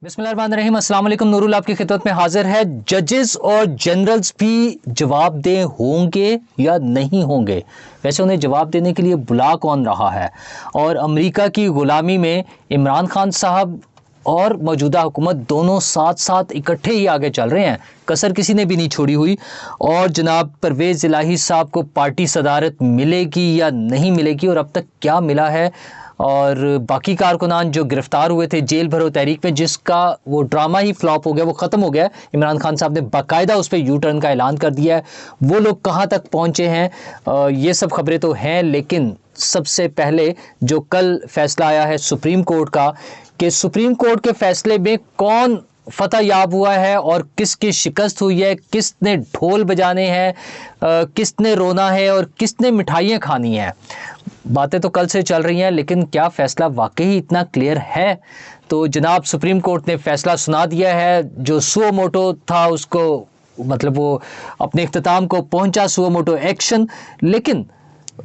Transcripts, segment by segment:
बिस्मिल्लाहिर्रहमानिर्रहीम, अस्सलाम वालेकुम। नूरुल आपकी खिदमत में हाजिर है। जजेस और जनरल्स भी जवाबदेह होंगे या नहीं होंगे? वैसे उन्हें जवाब देने के लिए बुला कौन रहा है? और अमेरिका की गुलामी में इमरान खान साहब और मौजूदा हुकूमत दोनों साथ साथ इकट्ठे ही आगे चल रहे हैं, कसर किसी ने भी नहीं छोड़ी हुई। और जनाब परवेज़ इलाही साहब को पार्टी सदारत मिलेगी या नहीं मिलेगी, और अब तक क्या मिला है, और बाकी कारकुनान जो गिरफ्तार हुए थे जेल भरो तहरीक में, जिसका वो ड्रामा ही फ्लॉप हो गया, वो ख़त्म हो गया। इमरान खान साहब ने बाकायदा उस पर यू टर्न का ऐलान कर दिया है। वो लोग कहाँ तक पहुँचे हैं, ये सब खबरें तो हैं, लेकिन सबसे पहले जो कल फैसला आया है सुप्रीम कोर्ट का, कि सुप्रीम कोर्ट के फैसले में कौन फतह याब हुआ है और किसकी शिकस्त हुई है, किसने ढोल बजाने हैं, किसने रोना है और किसने मिठाइयाँ खानी हैं। बातें तो कल से चल रही हैं, लेकिन क्या फैसला वाकई इतना क्लियर है? तो जनाब सुप्रीम कोर्ट ने फैसला सुना दिया है। जो सुओ मोटो था उसको, मतलब वो अपने इख्तिताम को पहुंचा, सुओ मोटो एक्शन, लेकिन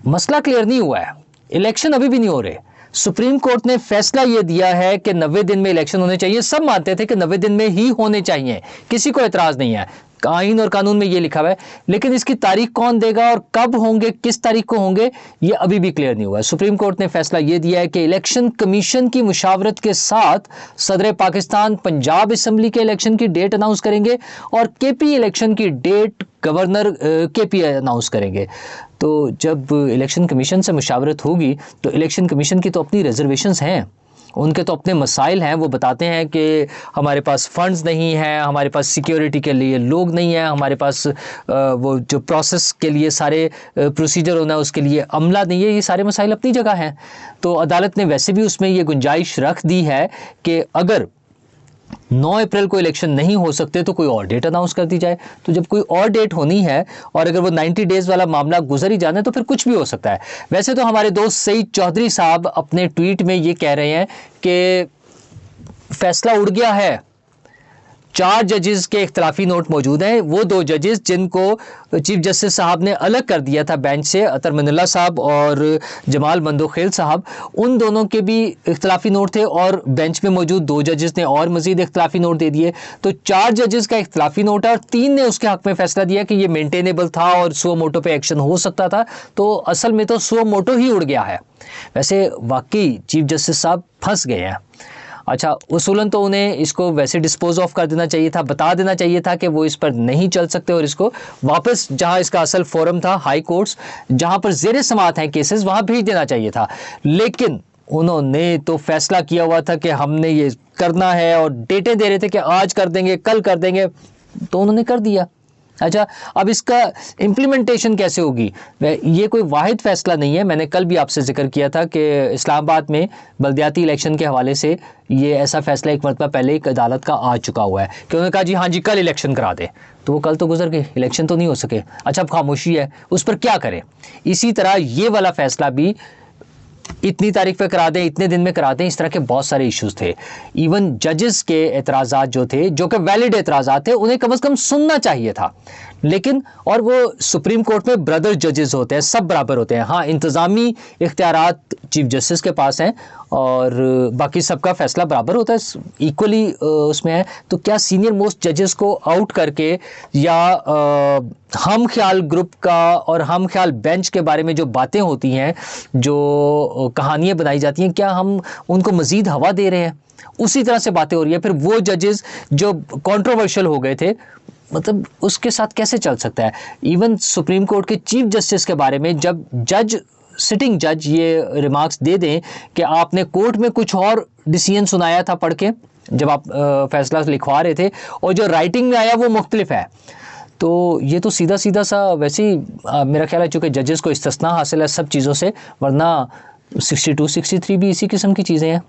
मसला क्लियर नहीं हुआ है। इलेक्शन अभी भी नहीं हो रहे। सुप्रीम कोर्ट ने फैसला यह दिया है कि 90 दिन में इलेक्शन होने चाहिए। सब मानते थे कि 90 दिन में ही होने चाहिए, किसी को एतराज़ नहीं है, आईन और कानून में ये लिखा हुआ है, लेकिन इसकी तारीख कौन देगा और कब होंगे, किस तारीख को होंगे, ये अभी भी क्लियर नहीं हुआ है। सुप्रीम कोर्ट ने फैसला ये दिया है कि इलेक्शन कमीशन की मुशावरत के साथ सदर पाकिस्तान पंजाब असम्बली के इलेक्शन की डेट अनाउंस करेंगे और केपी इलेक्शन की डेट गवर्नर केपी अनाउंस करेंगे। तो जब इलेक्शन कमीशन से मुशावरत होगी तो इलेक्शन कमीशन की तो अपनी रिजर्वेशंस हैं, उनके तो अपने मसाइल हैं। वो बताते हैं कि हमारे पास फंड्स नहीं हैं, हमारे पास सिक्योरिटी के लिए लोग नहीं हैं, हमारे पास वो जो प्रोसेस के लिए सारे प्रोसीजर होना है उसके लिए अमला नहीं है। ये सारे मसाइल अपनी जगह हैं। तो अदालत ने वैसे भी उसमें ये गुंजाइश रख दी है कि अगर 9 अप्रैल को इलेक्शन नहीं हो सकते तो कोई और डेट अनाउंस कर दी जाए। तो जब कोई और डेट होनी है और अगर वो 90 डेज वाला मामला गुजर ही जाना है तो फिर कुछ भी हो सकता है। वैसे तो हमारे दोस्त सईद चौधरी साहब अपने ट्वीट में ये कह रहे हैं कि फैसला उड़ गया है। 4 जजेस के इख्तलाफी नोट मौजूद हैं। वो 2 जजेस जिनको चीफ जस्टिस साहब ने अलग कर दिया था बेंच से, अतर मनिल्ला साहब और जमाल मंदोखेल साहब, उन दोनों के भी इख्तलाफी नोट थे और बेंच में मौजूद 2 जजेस ने और मजीद इख्तलाफी नोट दे दिए। तो 4 जजेस का इख्तलाफी नोट है और 3 ने उसके हक में फैसला दिया कि ये मेंटेनेबल था और सुओ मोटो पे एक्शन हो सकता था। तो असल में तो सुओ मोटो ही उड़ गया है। वैसे वाकई चीफ जस्टिस साहब फंस गए हैं। अच्छा, उसूलन तो उन्हें इसको वैसे डिस्पोज ऑफ कर देना चाहिए था, बता देना चाहिए था कि वो इस पर नहीं चल सकते और इसको वापस जहां इसका असल फोरम था, हाई कोर्ट्स, जहां पर ज़ेरे समाअत हैं केसेस, वहां भेज देना चाहिए था। लेकिन उन्होंने तो फैसला किया हुआ था कि हमने ये करना है और डेटें दे रहे थे कि आज कर देंगे, कल कर देंगे, तो उन्होंने कर दिया। अच्छा, अब इसका इम्प्लीमेंटेशन कैसे होगी? ये कोई वाहिद फैसला नहीं है। मैंने कल भी आपसे जिक्र किया था कि इस्लामाबाद में बल्दियाती इलेक्शन के हवाले से ये ऐसा फैसला एक मरतबा पहले एक अदालत का आ चुका हुआ है कि उन्होंने कहा जी हाँ जी कल इलेक्शन करा दे, तो वो कल तो गुजर गए, इलेक्शन तो नहीं हो सके। अच्छा, अब खामोशी है, उस पर क्या करें? इसी तरह ये वाला फैसला भी इतनी तारीख पे करा दें, इतने दिन में करा दें, इस तरह के बहुत सारे इश्यूज थे। इवन जजेस के एतराज़ात जो थे, जो कि वैलिड एतराज़ात थे, उन्हें कम से कम सुनना चाहिए था। लेकिन और वो सुप्रीम कोर्ट में ब्रदर जजेस होते हैं, सब बराबर होते हैं। हाँ, इंतज़ामी इख्तियारात चीफ जस्टिस के पास हैं और बाकी सबका फैसला बराबर होता है, इक्वली उसमें है। तो क्या सीनियर मोस्ट जजेस को आउट करके या हम ख्याल ग्रुप का और हम ख्याल बेंच के बारे में जो बातें होती हैं, जो कहानियाँ बनाई जाती हैं, क्या हम उनको मज़ीद हवा दे रहे हैं? उसी तरह से बातें हो रही है। फिर वो जजेस जो कंट्रोवर्शियल हो गए थे, मतलब उसके साथ कैसे चल सकता है? इवन सुप्रीम कोर्ट के चीफ जस्टिस के बारे में जब सिटिंग जज ये रिमार्क्स दे दें कि आपने कोर्ट में कुछ और डिसीजन सुनाया था पढ़ के जब आप फैसला लिखवा रहे थे, और जो राइटिंग में आया वो मुख्तलिफ है, तो ये तो सीधा सीधा सा वैसे ही मेरा ख्याल है, चूँकि जजेस को इस्तिस्ना हासिल है सब चीज़ों से, वरना 62, 63 भी इसी किस्म की चीज़ें हैं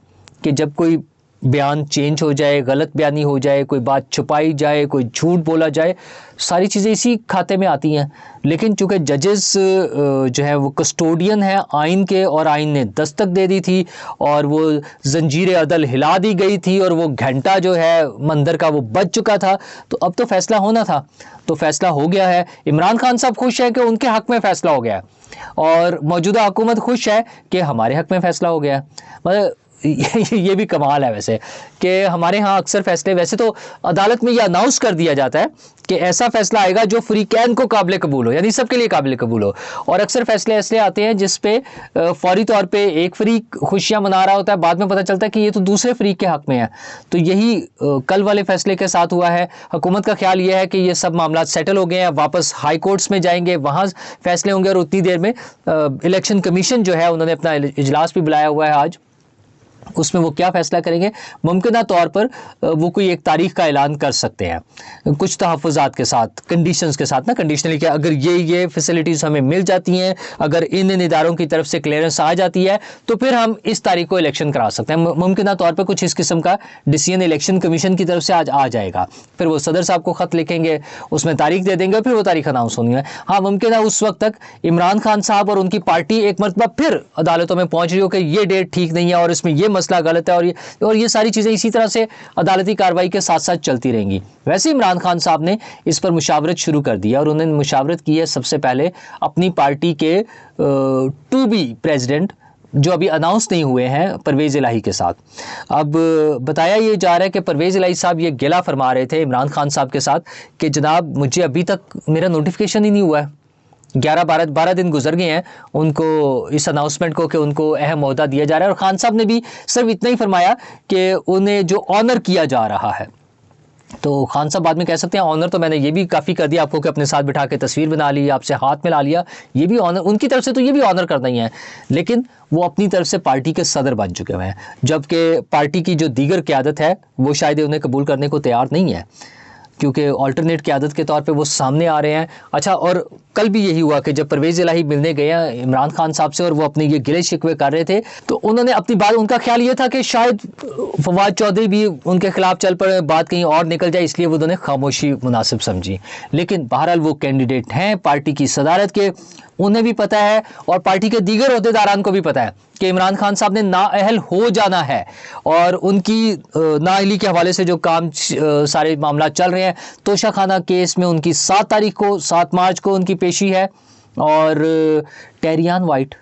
कि जब कोई बयान चेंज हो जाए, गलत बयानी हो जाए, कोई बात छुपाई जाए, कोई झूठ बोला जाए, सारी चीज़ें इसी खाते में आती हैं। लेकिन चूँकि जजेस जो है वो कस्टोडियन है आइन के, और आइन ने दस्तक दे दी थी और वो जंजीर अदल हिला दी गई थी और वो घंटा जो है मंदिर का वो बज चुका था, तो अब तो फैसला होना था, तो फैसला हो गया है। इमरान खान साहब खुश है कि उनके हक़ में फ़ैसला हो गया है और मौजूदा हुकूमत खुश है कि हमारे हक़ में फ़ैसला हो गया है। मतलब ये भी कमाल है वैसे कि हमारे यहाँ अक्सर फैसले, वैसे तो अदालत में ये अनाउंस कर दिया जाता है कि ऐसा फैसला आएगा जो फ्री कैन को काबिल कबूल हो, यानी सबके लिए काबिल कबूल हो। और अक्सर फैसले ऐसे आते हैं जिस पे फौरी तौर पे एक फ्रीक खुशियां मना रहा होता है, बाद में पता चलता है कि ये तो दूसरे फ्रीक के हक में है। तो यही कल वाले फैसले के साथ हुआ है। हुकूमत का ख्याल ये है कि ये सब मामला सेटल हो गए हैं, वापस हाई कोर्ट्स में जाएंगे, वहाँ फैसले होंगे। और उतनी देर में इलेक्शन कमीशन जो है उन्होंने अपना इजलास भी बुलाया हुआ है आज, उसमें वो क्या फैसला करेंगे, मुमकिन तौर पर वो कोई एक तारीख का ऐलान कर सकते हैं कुछ तहफ़्फ़ुज़ात के साथ, कंडीशंस के साथ ना, कंडीशनली कि अगर ये फैसिलिटीज़ हमें मिल जाती हैं, अगर इन इदारों की तरफ से क्लियरेंस आ जाती है तो फिर हम इस तारीख को इलेक्शन करा सकते हैं। मुमकिन तौर पर कुछ इस किस्म का डिसीजन इलेक्शन कमीशन की तरफ से आज आ जाएगा। फिर वो सदर साहब को ख़त लिखेंगे, उसमें तारीख दे देंगे, फिर वो तारीख अनाउंस होनी है। हाँ, मुमकिन है उस वक्त तक इमरान खान साहब और उनकी पार्टी एक मरतबा फिर अदालतों में पहुँच रही हो कि ये डेट ठीक नहीं है और इसमें ये मसला गलत है, और ये सारी चीज़ें इसी तरह से अदालती कार्रवाई के साथ साथ चलती रहेंगी। वैसे इमरान खान साहब ने इस पर मुशावरत शुरू कर दिया और उन्होंने मुशावरत की है सबसे पहले अपनी पार्टी के टू बी प्रेसिडेंट जो अभी अनाउंस नहीं हुए हैं, परवेज़ इलाही के साथ। अब बताया ये जा रहा है कि परवेज़ इलाही साहब ये गिला फरमा रहे थे इमरान खान साहब के साथ कि जनाब मुझे अभी तक मेरा नोटिफिकेशन ही नहीं हुआ है, 11-12 दिन गुजर गए हैं उनको इस अनाउंसमेंट को कि उनको अहम ओहदा दिया जा रहा है। और खान साहब ने भी सिर्फ इतना ही फरमाया कि उन्हें जो ऑनर किया जा रहा है, तो खान साहब बाद में कह सकते हैं ऑनर तो मैंने ये भी काफ़ी कर दिया आपको कि अपने साथ बिठा के तस्वीर बना ली, आपसे हाथ मिला लिया, ये भी ऑनर उनकी तरफ से, तो ये भी ऑनर करना ही है। लेकिन वो अपनी तरफ से पार्टी के सदर बन चुके हुए हैं, जबकि पार्टी की जो दीगर क़यादत है वो शायद उन्हें कबूल करने को तैयार नहीं है, क्योंकि अल्टरनेट क़यादत के तौर पे वो सामने आ रहे हैं। अच्छा, और कल भी यही हुआ कि जब परवेज़ इलाही मिलने गए हैं इमरान खान साहब से और वो अपने ये गिले शिकवे कर रहे थे, तो उन्होंने अपनी बात, उनका ख्याल ये था कि शायद फवाद चौधरी भी उनके खिलाफ चल पड़े, बात कहीं और निकल जाए, इसलिए वो उन्होंने खामोशी मुनासिब समझी। लेकिन बहरहाल वो कैंडिडेट हैं पार्टी की सदारत के, उन्हें भी पता है और पार्टी के दीगर ओहदेदारान को भी पता है कि इमरान खान साहब ने नाअहल हो जाना है। और उनकी नाअहली के हवाले से जो काम सारे मामला चल रहे हैं, तोशाखाना केस में उनकी 7 मार्च को उनकी पेशी है, और टेरियान वाइट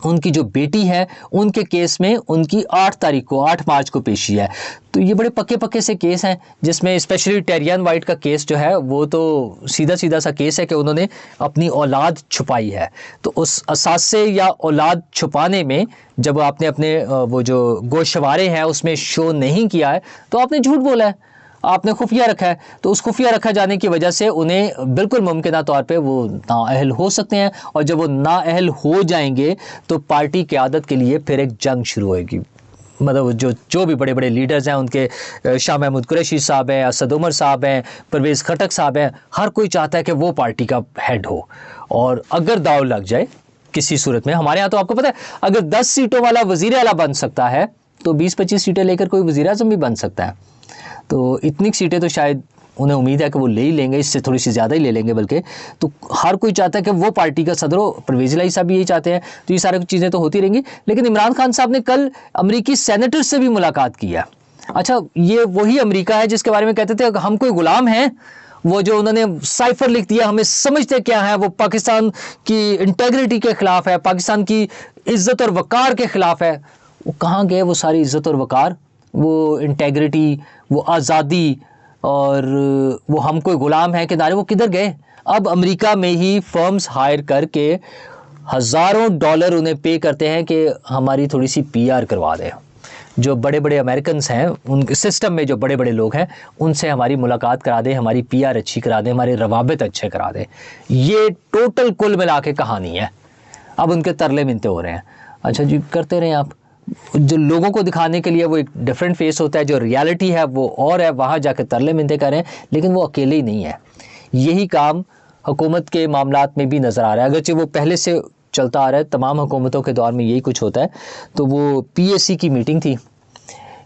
उनकी जो बेटी है उनके केस में उनकी 8 मार्च को पेशी है। तो ये बड़े पक्के से केस हैं, जिसमें स्पेशली टेरियान वाइट का केस जो है वो तो सीधा सा केस है कि उन्होंने अपनी औलाद छुपाई है। तो उस असासे या औलाद छुपाने में जब आपने अपने वो जो गोशवारे हैं उसमें शो नहीं किया है तो आपने झूठ बोला है, आपने खुफिया रखा है। तो उस खुफिया रखा जाने की वजह से उन्हें बिल्कुल मुमकिन तौर पे वो नाअहल हो सकते हैं, और जब वो नाअहल हो जाएंगे तो पार्टी क़यादत के लिए फिर एक जंग शुरू होगी। मतलब जो भी बड़े बड़े लीडर्स हैं उनके, शाह महमूद कुरैशी साहब हैं, असद उमर साहब हैं, परवेज़ खटक साहब हैं, हर कोई चाहता है कि वो पार्टी का हेड हो। और अगर दाव लग जाए किसी सूरत में, हमारे यहाँ तो आपको पता है अगर 10 सीटों वाला वज़ीर आला बन सकता है तो 20-25 सीटें लेकर कोई वज़ीर आज़म भी बन सकता है। तो इतनी सीटें तो शायद उन्हें उम्मीद है कि वो ले ही लेंगे, इससे थोड़ी सी ज़्यादा ही ले लेंगे बल्कि। तो हर कोई चाहता है कि वो पार्टी का सदर हो, परवेज़ इलाही साहब भी यही चाहते हैं। तो ये सारी चीज़ें तो होती रहेंगी। लेकिन इमरान खान साहब ने कल अमरीकी सेनेटर से भी मुलाकात की है। अच्छा, ये वही अमरीका है जिसके बारे में कहते थे हम कोई गुलाम हैं, वो जो उन्होंने साइफर लिख दिया, हमें समझते क्या है, वो पाकिस्तान की इंटेग्रिटी के ख़िलाफ़ है, पाकिस्तान की इज़्ज़त और वक़ार के ख़िलाफ़ है। वो कहाँ गए वो सारी इज़्ज़त और वक़ार, वो इंटेग्रिटी, वो आज़ादी और वो हम कोई ग़ुलाम है कि नारे, वो किधर गए? अब अमेरिका में ही फर्म्स हायर करके हज़ारों डॉलर उन्हें पे करते हैं कि हमारी थोड़ी सी PR करवा दें। जो बड़े बड़े अमेरिकन्स हैं उनके सिस्टम में, जो बड़े बड़े लोग हैं, उनसे हमारी मुलाकात करा दें, हमारी PR अच्छी करा दें, हमारे रवाबित अच्छे करा दें। ये टोटल कुल मिला के कहानी है। अब उनके तरले मिनते हो रहे हैं। अच्छा जी, करते रहें आप। जो लोगों को दिखाने के लिए वो एक डिफरेंट फेस होता है, जो रियलिटी है वो और है, वहाँ जाकर तरले मिनते करें। लेकिन वो अकेले ही नहीं है, यही काम हुकूमत के मामलात में भी नज़र आ रहा है। अगरचे वो पहले से चलता आ रहा है, तमाम हुकूमतों के दौर में यही कुछ होता है। तो वो PAC की मीटिंग थी,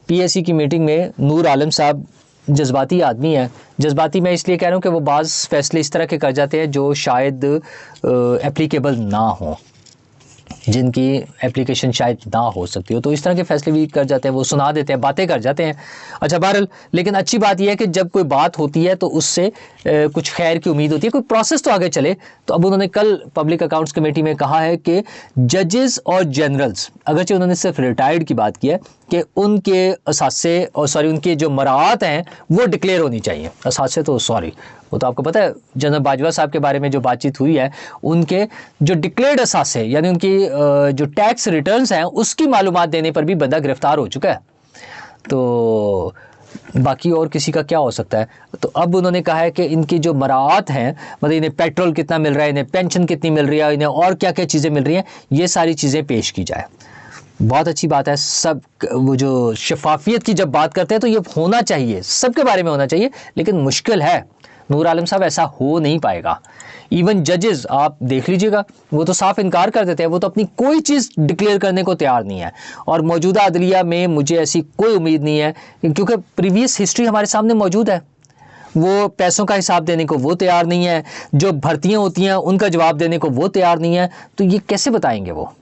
PAC की मीटिंग में नूर आलम साहब जज्बाती आदमी है। जज्बाती मैं इसलिए कह रहा हूँ कि वो बाज़ फैसले इस तरह के कर जाते हैं जो शायद एप्लीकेबल ना हो, जिनकी एप्लीकेशन शायद ना हो सकती हो। तो इस तरह के फैसले भी कर जाते हैं, वो सुना देते हैं, बातें कर जाते हैं। अच्छा बहरहाल, लेकिन अच्छी बात यह है कि जब कोई बात होती है तो उससे कुछ खैर की उम्मीद होती है, कोई प्रोसेस तो आगे चले। तो अब उन्होंने कल पब्लिक अकाउंट्स कमेटी में कहा है कि जजेस और जनरल्स, अगरचे उन्होंने सिर्फ रिटायर्ड की बात की है, कि उनके असासे और उनके जो मराआत हैं वो डिक्लेयर होनी चाहिए। असासे तो वो तो आपको पता है, जनरल बाजवा साहब के बारे में जो बातचीत हुई है, उनके जो डिक्लेयर्ड असासे यानी उनकी जो टैक्स रिटर्न्स हैं उसकी मालूमात देने पर भी बंदा गिरफ्तार हो चुका है। तो बाकी और किसी का क्या हो सकता है। तो अब उन्होंने कहा है कि इनकी जो मराआत हैं, मतलब इन्हें पेट्रोल कितना मिल रहा है, इन्हें पेंशन कितनी मिल रही है, इन्हें और क्या क्या चीज़ें मिल रही हैं, ये सारी चीज़ें पेश की जाए। बहुत अच्छी बात है। सब वो जो शफाफियत की जब बात करते हैं तो ये होना चाहिए, सबके बारे में होना चाहिए, लेकिन मुश्किल है नूर आलम साहब, ऐसा हो नहीं पाएगा। इवन जजेस आप देख लीजिएगा, वो तो साफ इनकार कर देते हैं, वो तो अपनी कोई चीज़ डिक्लेयर करने को तैयार नहीं है। और मौजूदा अदलिया में मुझे ऐसी कोई उम्मीद नहीं है, क्योंकि प्रीवियस हिस्ट्री हमारे सामने मौजूद है। वो पैसों का हिसाब देने को वो तैयार नहीं है, जो भर्तियाँ होती हैं उनका जवाब देने को वो तैयार नहीं है, तो ये कैसे बताएंगे वो।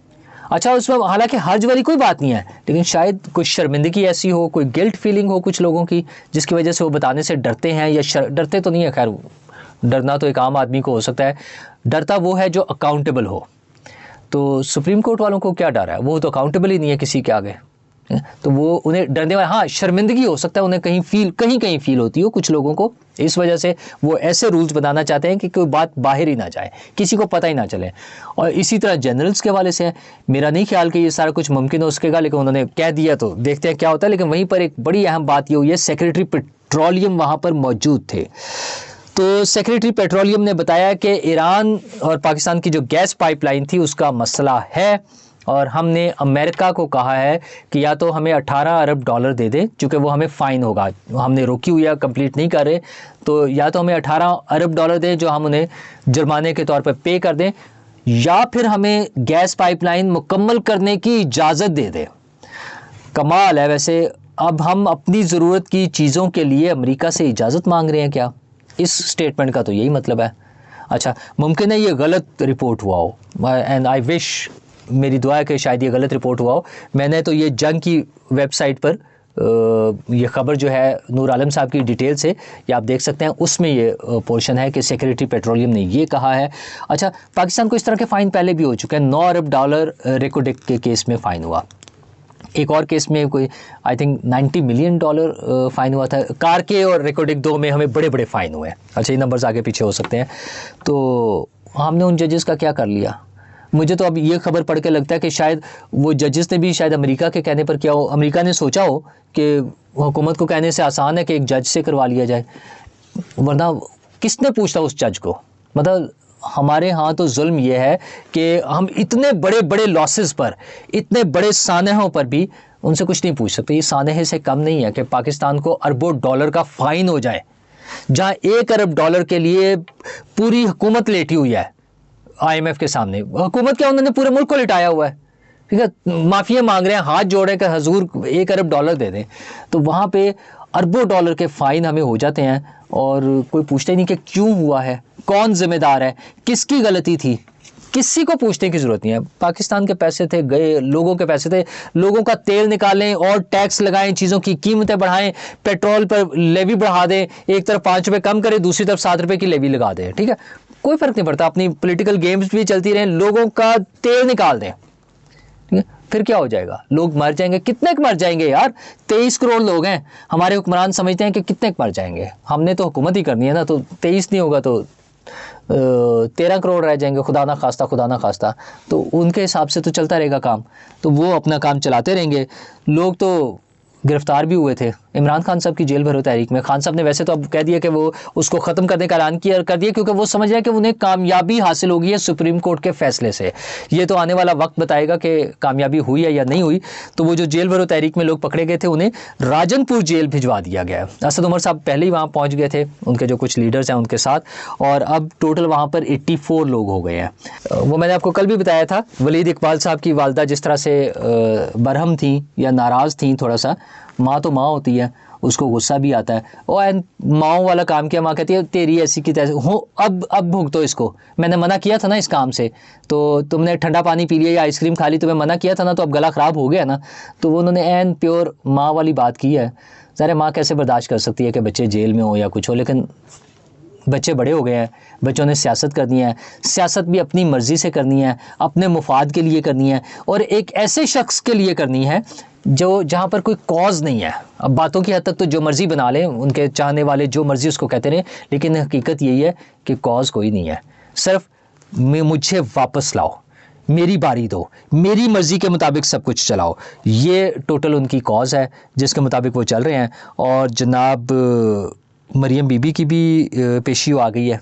अच्छा, उसमें हालांकि हर्ज वाली कोई बात नहीं है, लेकिन शायद कोई शर्मिंदगी ऐसी हो, कोई गिल्ट फीलिंग हो कुछ लोगों की, जिसकी वजह से वो बताने से डरते हैं, या डरते तो नहीं है, खैर डरना तो एक आम आदमी को हो सकता है, डरता वो है जो अकाउंटेबल हो। तो सुप्रीम कोर्ट वालों को क्या डर है, वो तो अकाउंटेबल ही नहीं है किसी के आगे, तो वो उन्हें डरने वाला, हाँ शर्मिंदगी हो सकता है उन्हें कहीं फील होती हो कुछ लोगों को, इस वजह से वो ऐसे रूल्स बनाना चाहते हैं कि कोई बात बाहर ही ना जाए, किसी को पता ही ना चले। और इसी तरह जनरल्स के हवाले से मेरा नहीं ख्याल कि ये सारा कुछ मुमकिन हो सकेगा, लेकिन उन्होंने कह दिया तो देखते हैं क्या होता है। लेकिन वहीं पर एक बड़ी अहम बात ये हुई है, सेक्रेटरी पेट्रोलियम वहाँ पर मौजूद थे। तो सेक्रेटरी पेट्रोलियम ने बताया कि ईरान और पाकिस्तान की जो गैस पाइपलाइन थी उसका मसला है, और हमने अमेरिका को कहा है कि या तो हमें 18 अरब डॉलर दे दें, चूँकि वो हमें फ़ाइन होगा, हमने रोकी हुई है, कंप्लीट नहीं कर रहे, तो या तो हमें 18 अरब डॉलर दें जो हम उन्हें जुर्माने के तौर पर पे कर दें, या फिर हमें गैस पाइपलाइन मुकम्मल करने की इजाज़त दे दें। कमाल है वैसे, अब हम अपनी ज़रूरत की चीज़ों के लिए अमेरिका से इजाज़त मांग रहे हैं क्या? इस स्टेटमेंट का तो यही मतलब है। अच्छा, मुमकिन है ये गलत रिपोर्ट हुआ हो, एंड आई विश, मेरी दुआ है कि शायद ये गलत रिपोर्ट हुआ हो। मैंने तो ये जंग की वेबसाइट पर ये ख़बर जो है नूर आलम साहब की डिटेल से, ये आप देख सकते हैं, उसमें ये पोर्शन है कि सेक्रेटरी पेट्रोलियम ने ये कहा है। अच्छा, पाकिस्तान को इस तरह के फ़ाइन पहले भी हो चुके हैं, 9 अरब डॉलर रेकोडेक के केस में फ़ाइन हुआ, एक और केस में कोई I think 90 million dollar fine हुआ था। कार के और रेकोडिक 2 में हमें बड़े बड़े फ़ाइन हुए हैं। अच्छा, ये नंबर्स आगे पीछे हो सकते हैं। तो हमने उन जजेस का क्या कर लिया? मुझे तो अब ये खबर पढ़ के लगता है कि शायद वो जजेस ने भी शायद अमेरिका के कहने पर किया हो, अमेरिका ने सोचा हो कि हुकूमत को कहने से आसान है कि एक जज से करवा लिया जाए, वरना किसने पूछता उस जज को। मतलब हमारे यहाँ तो जुल्म यह है कि हम इतने बड़े बड़े लॉसेस पर, इतने बड़े सानहों पर भी उनसे कुछ नहीं पूछ सकते। ये सानहे से कम नहीं है कि पाकिस्तान को अरबों डॉलर का फ़ाइन हो जाए, जहाँ 1 अरब डॉलर के लिए पूरी हुकूमत लेटी हुई है IMF के सामने। हुकूमत क्या, उन्होंने पूरे मुल्क को लिटाया हुआ है, ठीक है, माफिया मांग रहे हैं, हाथ जोड़े कर हजूर 1 अरब डॉलर दे दें। तो वहाँ पे अरबों डॉलर के फ़ाइन हमें हो जाते हैं, और कोई पूछता ही नहीं कि क्यों हुआ है, कौन जिम्मेदार है, किसकी गलती थी, किसी को पूछने की ज़रूरत नहीं है। पाकिस्तान के पैसे थे, गए, लोगों के पैसे थे, लोगों का तेल निकालें और टैक्स लगाएं, चीज़ों की कीमतें बढ़ाएं, पेट्रोल पर लेवी बढ़ा दें, एक तरफ 5 रुपये कम करें, दूसरी तरफ 7 रुपये की लेवी लगा दें, ठीक है, कोई फ़र्क नहीं पड़ता। अपनी पॉलिटिकल गेम्स भी चलती रहें, लोगों का तेल निकाल दें, ठीक है, फिर क्या हो जाएगा? लोग मर जाएंगे। कितने मर जाएंगे यार? 23 करोड़ लोग हैं, हमारे हुक्मरान समझते हैं कि कितने मर जाएंगे, हमने तो हुकूमत ही करनी है ना, तो 23 नहीं होगा तो 13 करोड़ रह जाएंगे, खुदा ना खास्ता। तो उनके हिसाब से तो चलता रहेगा काम, तो वो अपना काम चलाते रहेंगे। लोग तो गिरफ्तार भी हुए थे इमरान खान साहब की जेल भरो तहरीक में। खान साहब ने वैसे तो अब कह दिया कि वो उसको ख़त्म करने का ऐलान किया कर दिया, क्योंकि वो समझ रहे हैं कि उन्हें कामयाबी हासिल हो गई है सुप्रीम कोर्ट के फैसले से। ये तो आने वाला वक्त बताएगा कि कामयाबी हुई है या नहीं हुई। तो वो जो जेल भरो तहरीक में लोग पकड़े गए थे, उन्हें राजनपुर जेल भिजवा दिया गया है। असद उमर साहब पहले ही वहाँ पहुँच गए थे, उनके जो कुछ लीडर्स हैं उनके साथ, और अब टोटल वहाँ पर 84 लोग हो गए हैं। वो मैंने आपको कल भी बताया था, वलीद इकबाल साहब की वालदा जिस तरह से बरहम थी या नाराज़ थी, थोड़ा सा, माँ तो माँ होती है, उसको गुस्सा भी आता है। ओ एंड माओ वाला काम किया, माँ कहती है तेरी ऐसी की तैसी हो, अब भुगतो इसको, मैंने मना किया था ना इस काम से, तो तुमने ठंडा पानी पी लिया या आइसक्रीम खा ली, तुम्हें मना किया था ना, तो अब गला ख़राब हो गया ना। तो वो उन्होंने एन प्योर माँ वाली बात की है। ज़रा माँ कैसे बर्दाश्त कर सकती है कि बच्चे जेल में हो या कुछ हो, लेकिन बच्चे बड़े हो गए हैं, बच्चों ने सियासत करनी है, सियासत भी अपनी मर्ज़ी से करनी है, अपने मुफाद के लिए करनी है, और एक ऐसे शख्स के लिए करनी है जो जहाँ पर कोई कॉज नहीं है। अब बातों की हद तक तो जो मर्ज़ी बना लें, उनके चाहने वाले जो मर्ज़ी उसको कहते रहें, लेकिन हकीकत यही है कि कॉज कोई नहीं है, सिर्फ मुझे वापस लाओ, मेरी बारी दो, मेरी मर्ज़ी के मुताबिक सब कुछ चलाओ, ये टोटल उनकी कॉज है जिसके मुताबिक वो चल रहे हैं। और जनाब मरियम बीबी की भी पेशी आ गई है,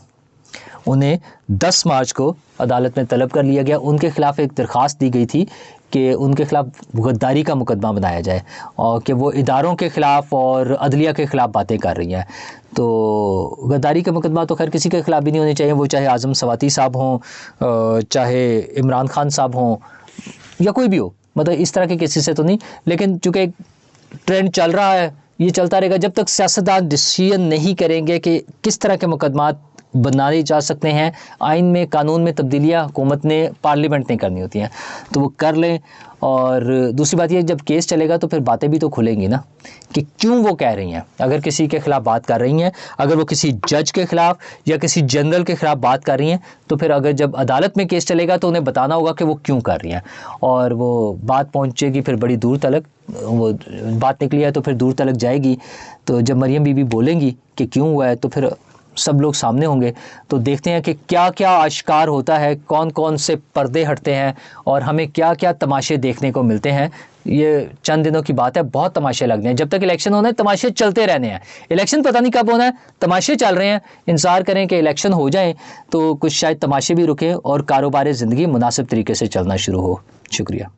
उन्हें 10 मार्च को अदालत में तलब कर लिया गया। उनके ख़िलाफ़ एक दरख्वास्त दी गई थी कि उनके ख़िलाफ़ गद्दारी का मुकदमा बनाया जाए, और कि वो इदारों के ख़िलाफ़ और अदलिया के ख़िलाफ़ बातें कर रही हैं। तो गद्दारी का मुकदमा तो खैर किसी के ख़िलाफ़ भी नहीं होने चाहिए, वो चाहे आज़म सवाती साहब हों, चाहे इमरान खान साहब हों, या कोई भी हो, मतलब इस तरह के केसेस से तो नहीं। लेकिन चूँकि ट्रेंड चल रहा है, ये चलता रहेगा जब तक सियासतदान डिसीजन नहीं करेंगे कि किस तरह के मुकदमात बनाए जा सकते हैं। आइन में, कानून में तब्दीलियाँ हुकूमत ने, पार्लियामेंट ने करनी होती हैं, तो वो कर लें। और दूसरी बात ये, जब केस चलेगा तो फिर बातें भी तो खुलेंगी ना कि क्यों वो कह रही हैं। अगर किसी के ख़िलाफ़ बात कर रही हैं, अगर वो किसी जज के ख़िलाफ़ या किसी जनरल के ख़िलाफ़ बात कर रही हैं, तो फिर अगर जब अदालत में केस चलेगा तो उन्हें बताना होगा कि वो क्यों कर रही हैं, और वो बात पहुँचेगी फिर बड़ी दूर तलक। वो बात निकली है तो फिर दूर तलक जाएगी। तो जब मरियम बीबी बोलेंगी कि क्यों हुआ है, तो फिर सब लोग सामने होंगे। तो देखते हैं कि क्या क्या आश्कार होता है, कौन कौन से पर्दे हटते हैं, और हमें क्या क्या तमाशे देखने को मिलते हैं। ये चंद दिनों की बात है, बहुत तमाशे लगने हैं। जब तक इलेक्शन होना है तमाशे चलते रहने हैं। इलेक्शन पता नहीं कब होना है, तमाशे चल रहे हैं। इंतज़ार करें कि इलेक्शन हो जाए तो कुछ शायद तमाशे भी रुकें और कारोबार ज़िंदगी मुनासिब तरीके से चलना शुरू हो। शुक्रिया।